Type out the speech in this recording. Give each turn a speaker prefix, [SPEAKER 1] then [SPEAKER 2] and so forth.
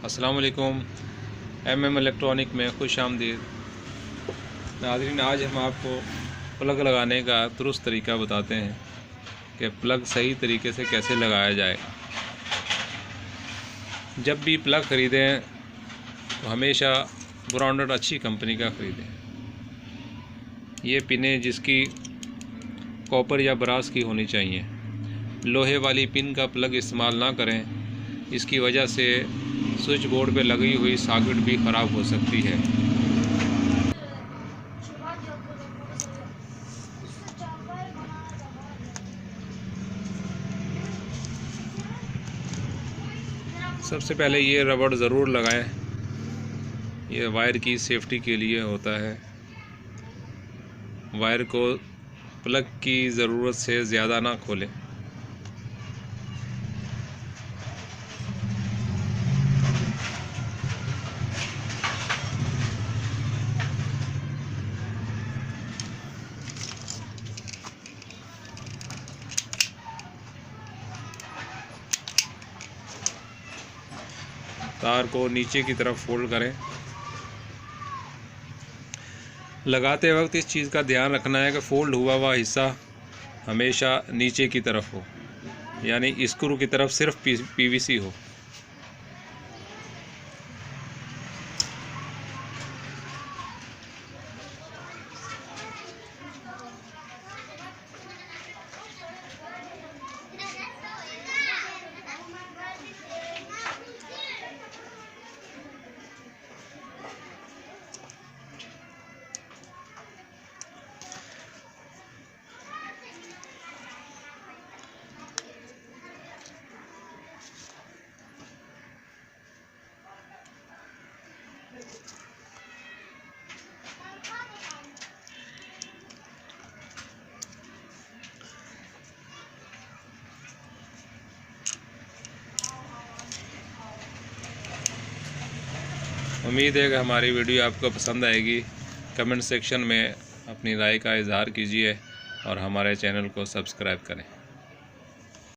[SPEAKER 1] अस्सलाम वालेकुम। MM electronic में खुश आमदीद। नाज़रीन, आज हम आपको प्लग लगाने का दुरुस्त तरीका बताते हैं कि प्लग सही तरीके से कैसे लगाया जाए। जब भी प्लग ख़रीदें तो हमेशा ब्रांडेड अच्छी कंपनी का ख़रीदें। ये पिनें जिसकी कॉपर या ब्रास की होनी चाहिए। लोहे वाली पिन का प्लग इस्तेमाल ना करें, इसकी वजह से स्विच बोर्ड पे लगी हुई सॉकेट भी ख़राब हो सकती है। सबसे पहले ये रबड़ ज़रूर लगाएं, ये वायर की सेफ्टी के लिए होता है। वायर को प्लग की ज़रूरत से ज़्यादा ना खोलें। तार को नीचे की तरफ फोल्ड करें। लगाते वक्त इस चीज़ का ध्यान रखना है कि फोल्ड हुआ हुआ हिस्सा हमेशा नीचे की तरफ हो, यानी स्क्रू की तरफ सिर्फ पीवीसी हो। उम्मीद है कि हमारी वीडियो आपको पसंद आएगी। कमेंट सेक्शन में अपनी राय का इज़हार कीजिए और हमारे चैनल को सब्सक्राइब करें।